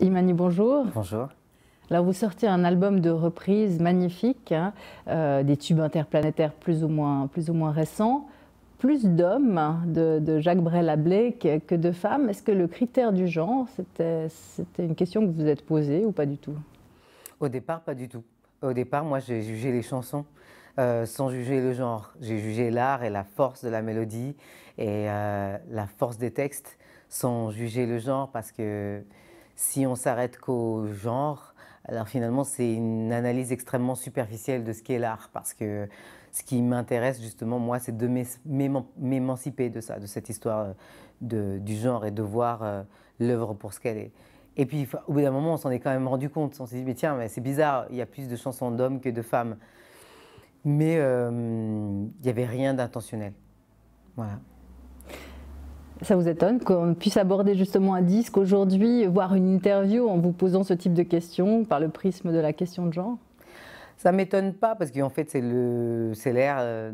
Imani, bonjour. Bonjour. Alors vous sortez un album de reprises magnifique, hein, des tubes interplanétaires plus ou moins récents. Plus d'hommes de Jacques Brel-Ablé que de femmes. Est-ce que le critère du genre, c'était une question que vous vous êtes posée ou pas du tout? Au départ, pas du tout. Au départ, moi, j'ai jugé les chansons sans juger le genre. J'ai jugé l'art et la force de la mélodie et la force des textes sans juger le genre parce que si on s'arrête qu'au genre, alors finalement, c'est une analyse extrêmement superficielle de ce qu'est l'art parce que ce qui m'intéresse justement, moi, c'est de m'émanciper de ça, de cette histoire du genre et de voir l'œuvre pour ce qu'elle est. Et puis, au bout d'un moment, on s'en est quand même rendu compte. On s'est dit, mais tiens, mais c'est bizarre, il y a plus de chansons d'hommes que de femmes. Mais il n'y avait rien d'intentionnel. Voilà. Ça vous étonne qu'on puisse aborder justement un disque aujourd'hui, voire une interview en vous posant ce type de questions par le prisme de la question de genre? Ça ne m'étonne pas parce qu'en fait, c'est l'ère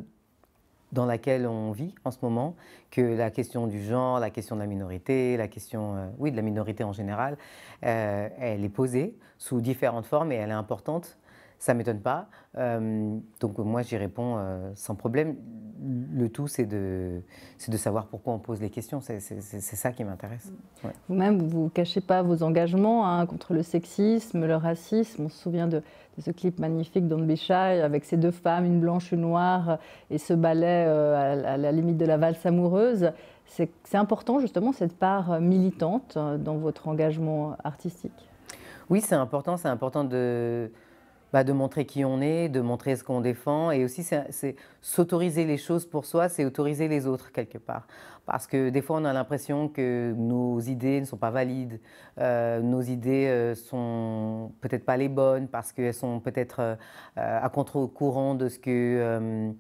dans laquelle on vit en ce moment, que la question du genre, la question de la minorité, la question oui, de la minorité en général, elle est posée sous différentes formes et elle est importante. Ça ne m'étonne pas. Donc moi, j'y réponds sans problème. Le tout, c'est de savoir pourquoi on pose les questions. C'est ça qui m'intéresse. Ouais. Vous-même, vous ne cachez pas vos engagements hein, contre le sexisme, le racisme. On se souvient de ce clip magnifique d'On Be Shy avec ces deux femmes, une blanche, une noire, et ce ballet à la limite de la valse amoureuse. C'est important justement cette part militante dans votre engagement artistique. Oui, c'est important de montrer qui on est, de montrer ce qu'on défend. Et aussi, c'est s'autoriser les choses pour soi, c'est autoriser les autres quelque part. Parce que des fois, on a l'impression que nos idées ne sont pas valides, nos idées sont peut-être pas les bonnes, parce qu'elles sont peut-être à contre-courant de ce que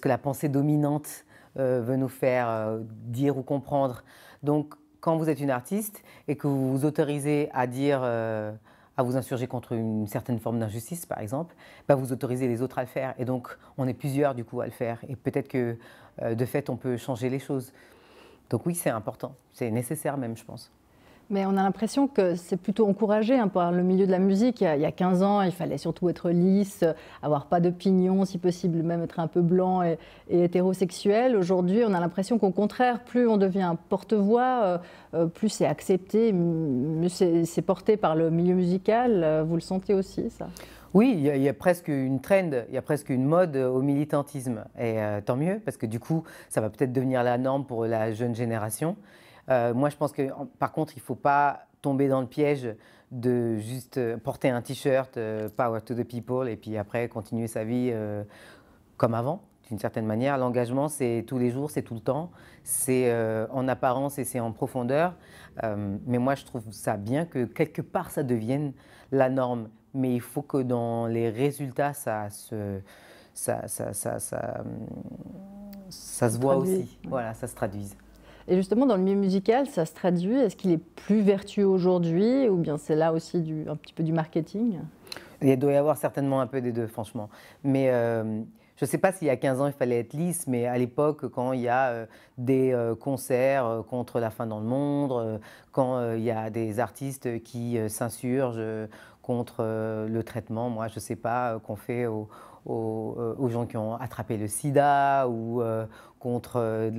la pensée dominante veut nous faire dire ou comprendre. Donc, quand vous êtes une artiste et que vous vous autorisez à dire, à vous insurger contre une certaine forme d'injustice, par exemple, bah vous autorisez les autres à le faire. Et donc, on est plusieurs, du coup, à le faire. Et peut-être que, de fait, on peut changer les choses. Donc oui, c'est important. C'est nécessaire même, je pense. Mais on a l'impression que c'est plutôt encouragé hein, par le milieu de la musique. Il y a 15 ans, il fallait surtout être lisse, avoir pas de pignon, si possible même être un peu blanc et hétérosexuel. Aujourd'hui, on a l'impression qu'au contraire, plus on devient un porte-voix, plus c'est accepté, mieux c'est porté par le milieu musical. Vous le sentez aussi, ça? Oui, il y a presque une trend, il y a presque une mode au militantisme. Et tant mieux, parce que du coup, ça va peut-être devenir la norme pour la jeune génération. Moi, je pense que, par contre, il ne faut pas tomber dans le piège de juste porter un t-shirt Power to the People et puis après continuer sa vie comme avant, d'une certaine manière. L'engagement, c'est tous les jours, c'est tout le temps, c'est en apparence et c'est en profondeur. Mais moi, je trouve ça bien que quelque part, ça devienne la norme. Mais il faut que dans les résultats, ça, ça, ça, ça, ça Se se voit traduit. aussi. Ouais. Voilà, ça se traduise. Et justement, dans le milieu musical, ça se traduit. Est-ce qu'il est plus vertueux aujourd'hui ou bien c'est là aussi un petit peu du marketing? Il doit y avoir certainement un peu des deux, franchement. Mais je ne sais pas s'il y a 15 ans, il fallait être lisse, mais à l'époque, quand il y a des concerts contre la faim dans le monde, quand il y a des artistes qui s'insurgent contre le traitement, moi, je ne sais pas, qu'on fait aux gens qui ont attrapé le sida ou contre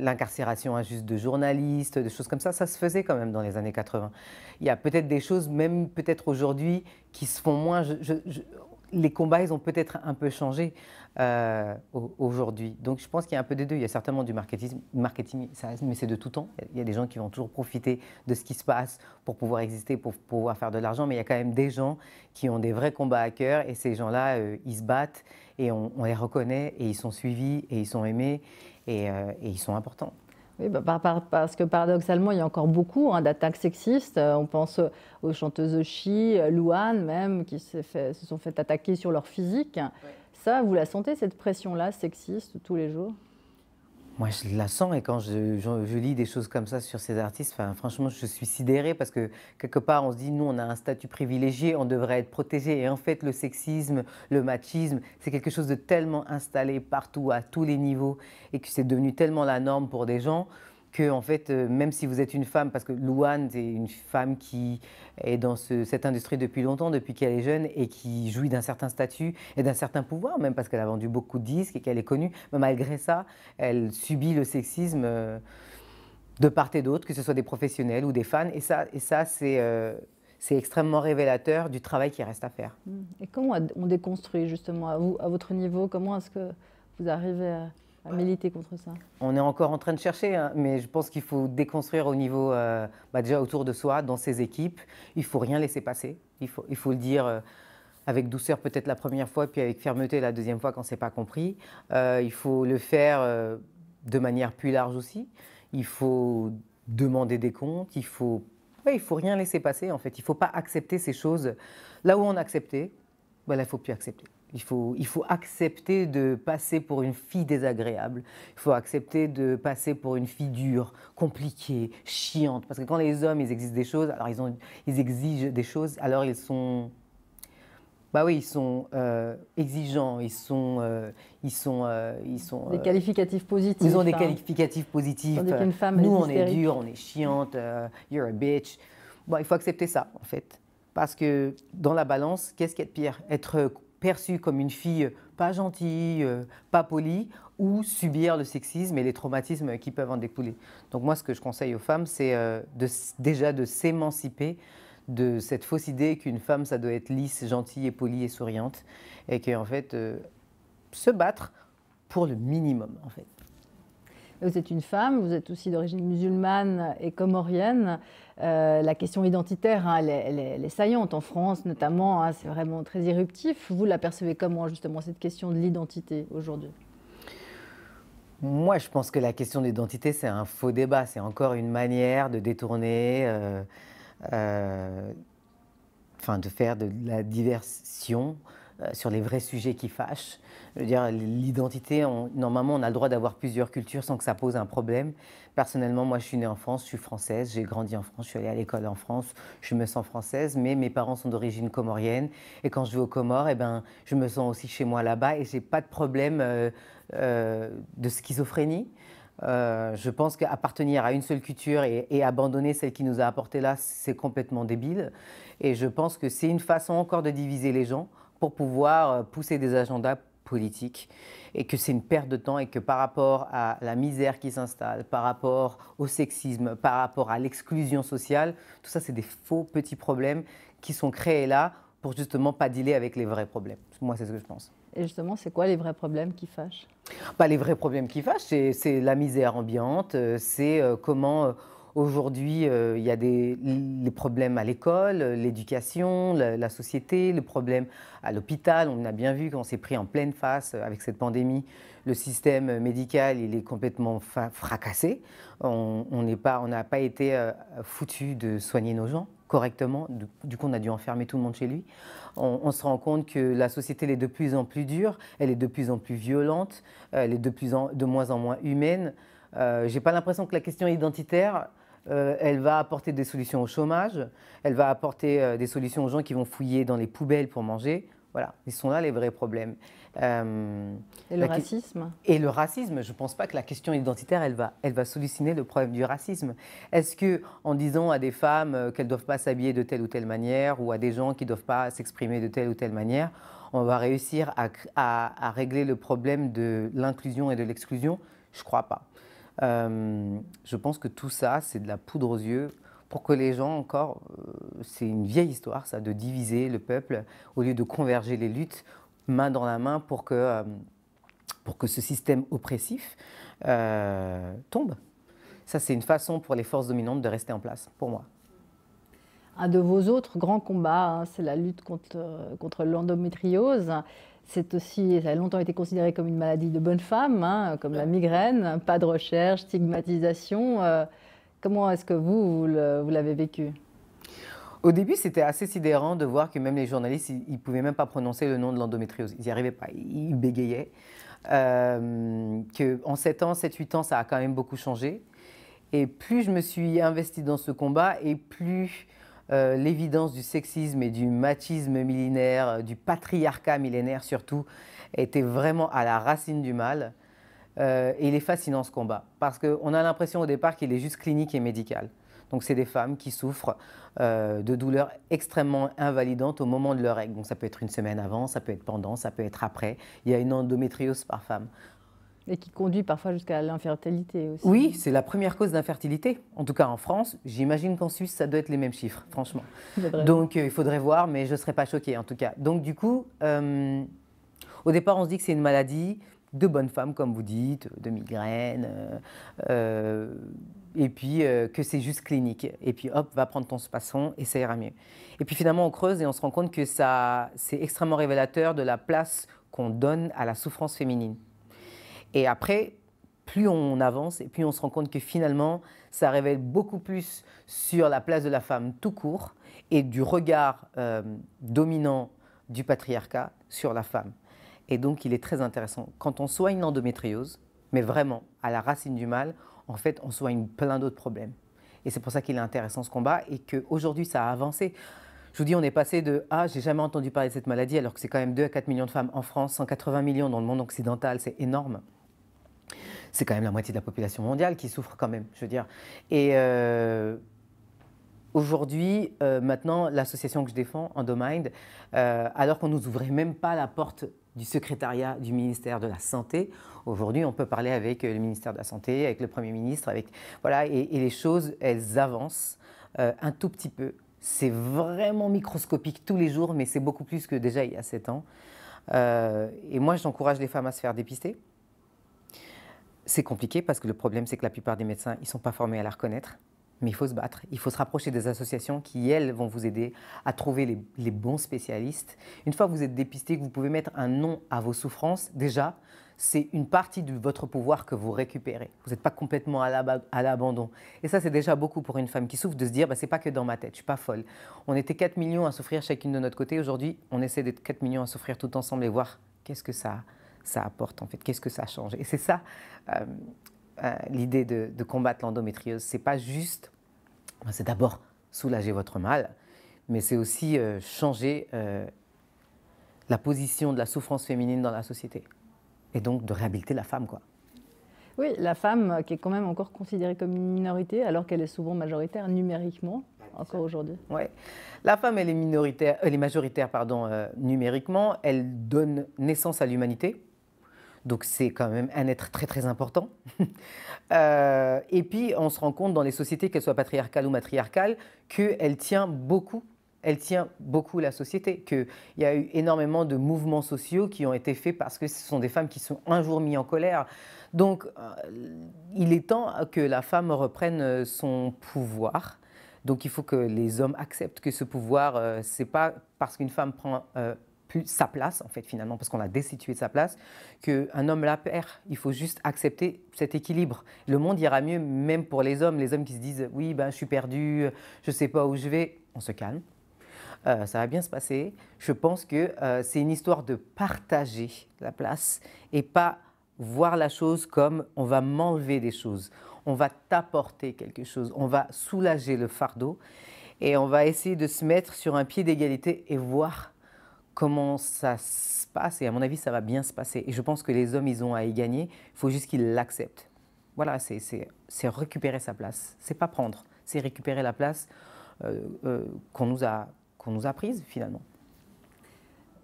l'incarcération injuste de journalistes, des choses comme ça se faisait quand même dans les années 80. Il y a peut-être des choses, même peut-être aujourd'hui, qui se font moins. Les combats, ils ont peut-être un peu changé aujourd'hui. Donc je pense qu'il y a un peu des deux. Il y a certainement du marketing mais c'est de tout temps. Il y a des gens qui vont toujours profiter de ce qui se passe pour pouvoir exister, pour pouvoir faire de l'argent. Mais il y a quand même des gens qui ont des vrais combats à cœur. Et ces gens-là, ils se battent et on les reconnaît et ils sont suivis et ils sont aimés et ils sont importants. Oui, bah, parce que paradoxalement, il y a encore beaucoup hein, d'attaques sexistes. On pense aux chanteuses Chi, Louane même, qui se sont fait attaquer sur leur physique. Ouais. Ça, vous la sentez, cette pression-là, sexiste, tous les jours? Moi, je la sens et quand je lis des choses comme ça sur ces artistes, enfin, franchement, je suis sidérée parce que quelque part, on se dit, nous, on a un statut privilégié, on devrait être protégé. Et en fait, le sexisme, le machisme, c'est quelque chose de tellement installé partout, à tous les niveaux, et que c'est devenu tellement la norme pour des gens que en fait, même si vous êtes une femme, parce que Louane est une femme qui est dans cette industrie depuis longtemps, depuis qu'elle est jeune, et qui jouit d'un certain statut et d'un certain pouvoir, même parce qu'elle a vendu beaucoup de disques et qu'elle est connue, mais malgré ça, elle subit le sexisme de part et d'autre, que ce soit des professionnels ou des fans, et ça c'est extrêmement révélateur du travail qui reste à faire. Et comment on déconstruit justement, à votre niveau, comment est-ce que vous arrivez à militer contre ça? On est encore en train de chercher, hein, mais je pense qu'il faut déconstruire au niveau, déjà autour de soi, dans ses équipes. Il ne faut rien laisser passer. Il faut le dire avec douceur peut-être la première fois, puis avec fermeté la deuxième fois quand ce n'est pas compris. Il faut le faire de manière plus large aussi. Il faut demander des comptes. Il faut rien laisser passer en fait. Il ne faut pas accepter ces choses. Là où on acceptait, ben là, il ne faut plus accepter. Il faut accepter de passer pour une fille désagréable. Il faut accepter de passer pour une fille dure, compliquée, chiante. Parce que quand les hommes, ils exigent des choses, alors ils exigent des choses, alors ils sont... Bah oui, ils sont exigeants, ils sont des qualificatifs positifs. Ils ont des qualificatifs positifs. Nous, on est dur, on est chiante, you're a bitch. Bon, il faut accepter ça, en fait. Parce que dans la balance, qu'est-ce qui est de pire? Être perçue comme une fille pas gentille, pas polie, ou subir le sexisme et les traumatismes qui peuvent en découler. Donc moi, ce que je conseille aux femmes, c'est déjà de s'émanciper de cette fausse idée qu'une femme, ça doit être lisse, gentille et polie et souriante, et qu'en fait, se battre pour le minimum, en fait. Vous êtes une femme, vous êtes aussi d'origine musulmane et comorienne. La question identitaire, hein, elle est saillante en France notamment, hein, c'est vraiment très éruptif. Vous la percevez comment justement cette question de l'identité aujourd'hui? Moi, je pense que la question d'identité, c'est un faux débat. C'est encore une manière de détourner, de faire de la diversion sur les vrais sujets qui fâchent. Je veux dire, l'identité, normalement, on a le droit d'avoir plusieurs cultures sans que ça pose un problème. Personnellement, moi, je suis née en France, je suis française, j'ai grandi en France, je suis allée à l'école en France, je me sens française, mais mes parents sont d'origine comorienne. Et quand je vais aux Comores, eh ben, je me sens aussi chez moi là-bas et je n'ai pas de problème de schizophrénie. Je pense qu'appartenir à une seule culture et abandonner celle qui nous a apporté là, c'est complètement débile. Et je pense que c'est une façon encore de diviser les gens pour pouvoir pousser des agendas politiques, et que c'est une perte de temps, et que par rapport à la misère qui s'installe, par rapport au sexisme, par rapport à l'exclusion sociale, tout ça c'est des faux petits problèmes qui sont créés là pour justement pas dealer avec les vrais problèmes. Moi, c'est ce que je pense. Et justement, c'est quoi les vrais problèmes qui fâchent? Les vrais problèmes qui fâchent, c'est la misère ambiante, c'est comment aujourd'hui il y a les problèmes à l'école, l'éducation, la société, le problème à l'hôpital. On a bien vu qu'on s'est pris en pleine face avec cette pandémie. Le système médical, il est complètement fracassé. On n'a pas été foutu de soigner nos gens correctement. Du coup, on a dû enfermer tout le monde chez lui. On se rend compte que la société elle est de plus en plus dure, elle est de plus en plus violente, elle est de moins en moins humaine. Je n'ai pas l'impression que la question identitaire, elle va apporter des solutions au chômage, elle va apporter des solutions aux gens qui vont fouiller dans les poubelles pour manger. Voilà, ils sont là les vrais problèmes. Et le racisme? Et le racisme, je ne pense pas que la question identitaire, elle va solutionner le problème du racisme. Est-ce qu'en disant à des femmes qu'elles ne doivent pas s'habiller de telle ou telle manière, ou à des gens qui ne doivent pas s'exprimer de telle ou telle manière, on va réussir à régler le problème de l'inclusion et de l'exclusion? Je ne crois pas. Je pense que tout ça, c'est de la poudre aux yeux pour que les gens encore, c'est une vieille histoire ça, de diviser le peuple au lieu de converger les luttes main dans la main pour que ce système oppressif tombe. Ça, c'est une façon pour les forces dominantes de rester en place, pour moi. Un de vos autres grands combats, hein, c'est la lutte contre l'endométriose. C'est aussi, ça a longtemps été considéré comme une maladie de bonne femme, hein, comme la migraine, pas de recherche, stigmatisation. Comment est-ce que vous l'avez vécu? Au début, c'était assez sidérant de voir que même les journalistes, ils ne pouvaient même pas prononcer le nom de l'endométriose. Ils n'y arrivaient pas, ils bégayaient. En 7 ans, 7-8 ans, ça a quand même beaucoup changé. Et plus je me suis investie dans ce combat, et plus l'évidence du sexisme et du machisme millénaire, du patriarcat millénaire surtout, était vraiment à la racine du mal. Et il est fascinant ce combat, parce qu'on a l'impression au départ qu'il est juste clinique et médical. Donc c'est des femmes qui souffrent de douleurs extrêmement invalidantes au moment de leur règle. Donc ça peut être une semaine avant, ça peut être pendant, ça peut être après. Il y a une endométriose par femme. Et qui conduit parfois jusqu'à l'infertilité aussi. Oui, c'est la première cause d'infertilité. En tout cas en France, j'imagine qu'en Suisse, ça doit être les mêmes chiffres, franchement. Donc il faudrait voir, mais je ne serais pas choquée en tout cas. Donc du coup, au départ, on se dit que c'est une maladie de bonnes femmes, comme vous dites, de migraines, et puis que c'est juste clinique. Et puis hop, va prendre ton spasson et ça ira mieux. Et puis finalement, on creuse et on se rend compte que c'est extrêmement révélateur de la place qu'on donne à la souffrance féminine. Et après, plus on avance et plus on se rend compte que finalement, ça révèle beaucoup plus sur la place de la femme tout court et du regard dominant du patriarcat sur la femme. Et donc, il est très intéressant. Quand on soigne l'endométriose, mais vraiment à la racine du mal, en fait, on soigne plein d'autres problèmes. Et c'est pour ça qu'il est intéressant ce combat et qu'aujourd'hui, ça a avancé. Je vous dis, on est passé de « Ah, j'ai jamais entendu parler de cette maladie », alors que c'est quand même 2 à 4 millions de femmes en France, 180 millions dans le monde occidental, c'est énorme. C'est quand même la moitié de la population mondiale qui souffre quand même, je veux dire. Et aujourd'hui, maintenant, l'association que je défends, Endomind, alors qu'on ne nous ouvrait même pas la porte du secrétariat du ministère de la Santé, aujourd'hui, on peut parler avec le ministère de la Santé, avec le Premier ministre, voilà, et les choses, elles avancent un tout petit peu. C'est vraiment microscopique tous les jours, mais c'est beaucoup plus que déjà il y a 7 ans. Et moi, j'encourage les femmes à se faire dépister. C'est compliqué parce que le problème, c'est que la plupart des médecins, ils ne sont pas formés à la reconnaître. Mais il faut se battre, il faut se rapprocher des associations qui, elles, vont vous aider à trouver les bons spécialistes. Une fois que vous êtes dépisté, que vous pouvez mettre un nom à vos souffrances, déjà, c'est une partie de votre pouvoir que vous récupérez. Vous n'êtes pas complètement à l'abandon. Et ça, c'est déjà beaucoup pour une femme qui souffre de se dire bah, « c'est pas que dans ma tête, je ne suis pas folle ». On était 4 millions à souffrir chacune de notre côté. Aujourd'hui, on essaie d'être 4 millions à souffrir tout ensemble et voir qu'est-ce que ça apporte en fait, qu'est-ce que ça change. Et c'est ça l'idée de combattre l'endométriose. C'est pas juste, c'est d'abord soulager votre mal, mais c'est aussi changer la position de la souffrance féminine dans la société. Et donc de réhabiliter la femme, quoi. Oui, la femme qui est quand même encore considérée comme une minorité, alors qu'elle est souvent majoritaire numériquement, encore aujourd'hui. Ouais. La femme, elle est majoritaire, numériquement. Elle donne naissance à l'humanité. Donc c'est quand même un être très très important. Et puis on se rend compte dans les sociétés, qu'elles soient patriarcales ou matriarcales, qu'elle tient beaucoup. Elle tient beaucoup la société, qu'il y a eu énormément de mouvements sociaux qui ont été faits parce que ce sont des femmes qui sont un jour mises en colère. Donc il est temps que la femme reprenne son pouvoir. Donc il faut que les hommes acceptent que ce pouvoir, c'est pas parce qu'une femme prend plus sa place, en fait, finalement, parce qu'on l'a destitué de sa place, qu'un homme la perd. Il faut juste accepter cet équilibre. Le monde ira mieux, même pour les hommes qui se disent « oui, ben, je suis perdu, je ne sais pas où je vais ». On se calme. Ça va bien se passer. Je pense que c'est une histoire de partager la place et pas voir la chose comme on va m'enlever des choses, on va t'apporter quelque chose, on va soulager le fardeau et on va essayer de se mettre sur un pied d'égalité et voir comment ça se passe. Et à mon avis, ça va bien se passer. Et je pense que les hommes, ils ont à y gagner. Il faut juste qu'ils l'acceptent. Voilà, c'est récupérer sa place. C'est pas prendre, c'est récupérer la place qu'on nous a prise finalement.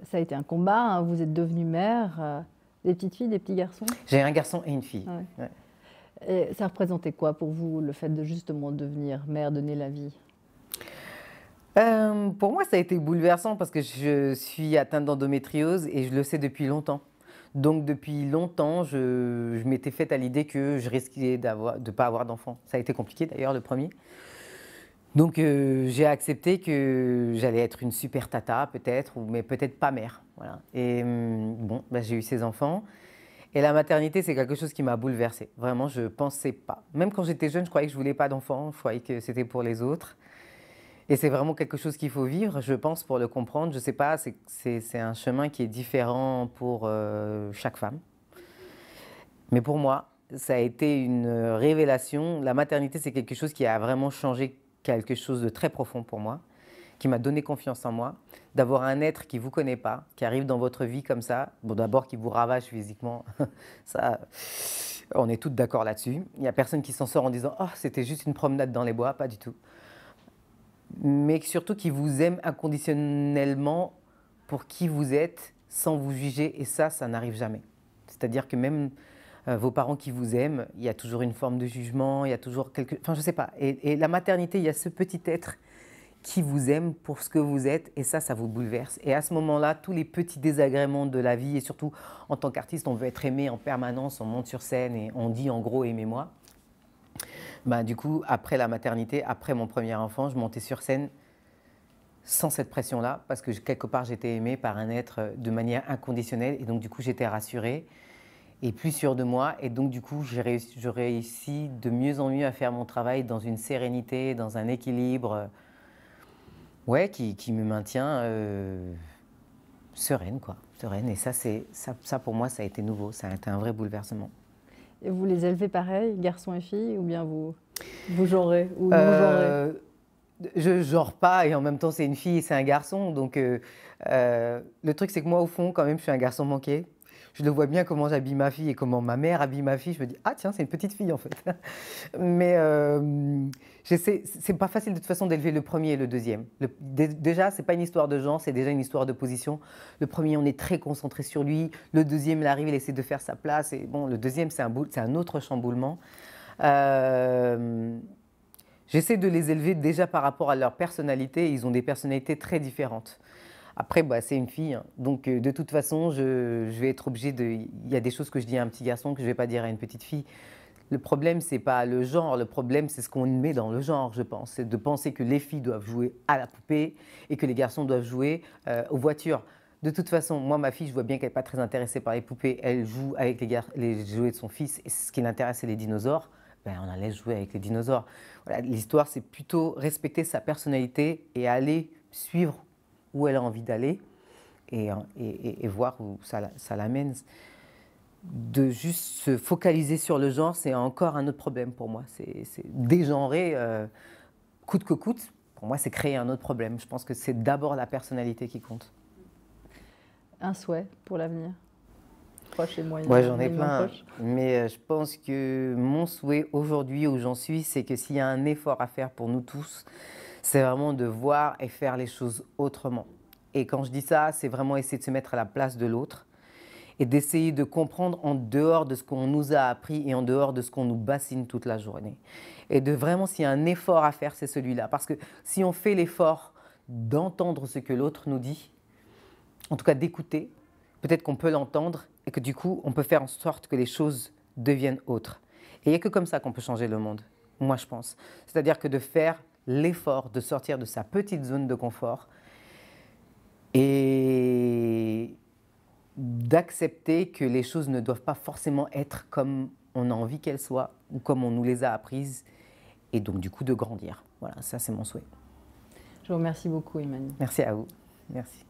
Ça a été un combat, hein. Vous êtes devenue mère, des petites filles, des petits garçons? J'ai un garçon et une fille. Ah ouais. Ouais. Et ça représentait quoi pour vous, le fait de justement devenir mère, donner la vie? Pour moi, ça a été bouleversant parce que je suis atteinte d'endométriose et je le sais depuis longtemps. Donc depuis longtemps, je m'étais faite à l'idée que je risquais de ne pas avoir d'enfant. Ça a été compliqué d'ailleurs, le premier. Donc j'ai accepté que j'allais être une super tata peut-être, mais peut-être pas mère. Voilà. Et bon, bah, j'ai eu ces enfants. Et la maternité, c'est quelque chose qui m'a bouleversée. Vraiment, je ne pensais pas. Même quand j'étais jeune, je croyais que je ne voulais pas d'enfants. Je croyais que c'était pour les autres. Et c'est vraiment quelque chose qu'il faut vivre, je pense, pour le comprendre. Je ne sais pas, c'est un chemin qui est différent pour chaque femme. Mais pour moi, ça a été une révélation. La maternité, c'est quelque chose qui a vraiment changé quelque chose de très profond pour moi, qui m'a donné confiance en moi, d'avoir un être qui ne vous connaît pas, qui arrive dans votre vie comme ça, bon d'abord qui vous ravage physiquement, ça, on est toutes d'accord là-dessus. Il n'y a personne qui s'en sort en disant « Oh, c'était juste une promenade dans les bois », pas du tout. Mais surtout qui vous aime inconditionnellement pour qui vous êtes, sans vous juger, et ça n'arrive jamais. C'est-à-dire que même vos parents qui vous aiment, il y a toujours une forme de jugement, il y a toujours quelque... Enfin, je sais pas. Et la maternité, il y a ce petit être qui vous aime pour ce que vous êtes, et ça vous bouleverse. Et à ce moment-là, tous les petits désagréments de la vie, et surtout en tant qu'artiste, on veut être aimé en permanence, on monte sur scène et on dit en gros « aimez-moi ». Ben, du coup, après la maternité, après mon premier enfant, je montais sur scène sans cette pression-là, parce que quelque part, j'étais aimée par un être de manière inconditionnelle, et donc du coup, j'étais rassurée et plus sûre de moi, et donc du coup, je réussis de mieux en mieux à faire mon travail dans une sérénité, dans un équilibre, ouais, qui me maintient sereine, quoi, sereine. Et ça, pour moi, ça a été nouveau, ça a été un vrai bouleversement. Et vous les élevez pareil, garçons et filles, ou bien vous genrez ou non genrez? Je genre pas, et en même temps c'est une fille et c'est un garçon, donc le truc c'est que moi au fond quand même je suis un garçon manqué. Je le vois bien comment j'habille ma fille et comment ma mère habille ma fille, je me dis ah tiens c'est une petite fille en fait. Mais c'est pas facile de toute façon d'élever le premier et le deuxième. Déjà c'est pas une histoire de genre, c'est déjà une histoire de position. Le premier on est très concentré sur lui, le deuxième il arrive, il essaie de faire sa place, et bon le deuxième c'est un autre chamboulement. J'essaie de les élever déjà par rapport à leur personnalité. Ils ont des personnalités très différentes. Après, bah, c'est une fille, hein. Donc de toute façon, je vais être obligée de... Il y a des choses que je dis à un petit garçon que je ne vais pas dire à une petite fille. Le problème, ce n'est pas le genre. Le problème, c'est ce qu'on met dans le genre, je pense. C'est de penser que les filles doivent jouer à la poupée et que les garçons doivent jouer aux voitures. De toute façon, moi, ma fille, je vois bien qu'elle n'est pas très intéressée par les poupées. Elle joue avec les jouets de son fils. Et ce qui l'intéresse, c'est les dinosaures. Ben, on la laisse jouer avec les dinosaures. Voilà, l'histoire, c'est plutôt respecter sa personnalité et aller suivre où elle a envie d'aller et voir où ça l'amène. De juste se focaliser sur le genre, c'est encore un autre problème pour moi. C'est dégenrer coûte que coûte. Pour moi, c'est créer un autre problème. Je pense que c'est d'abord la personnalité qui compte. Un souhait pour l'avenir? Proche et moyen? Ouais, j'en ai plein, mais je pense que mon souhait aujourd'hui où j'en suis, c'est que s'il y a un effort à faire pour nous tous, c'est vraiment de voir et faire les choses autrement. Et quand je dis ça, c'est vraiment essayer de se mettre à la place de l'autre et d'essayer de comprendre en dehors de ce qu'on nous a appris et en dehors de ce qu'on nous bassine toute la journée. Et de vraiment, s'il y a un effort à faire, c'est celui-là. Parce que si on fait l'effort d'entendre ce que l'autre nous dit, en tout cas d'écouter, peut-être qu'on peut l'entendre et que du coup, on peut faire en sorte que les choses deviennent autres. Et il n'y a que comme ça qu'on peut changer le monde, moi je pense. C'est-à-dire que de faire l'effort de sortir de sa petite zone de confort et d'accepter que les choses ne doivent pas forcément être comme on a envie qu'elles soient ou comme on nous les a apprises, et donc du coup de grandir. Voilà, ça c'est mon souhait. Je vous remercie beaucoup, Emmanuel. Merci à vous. Merci.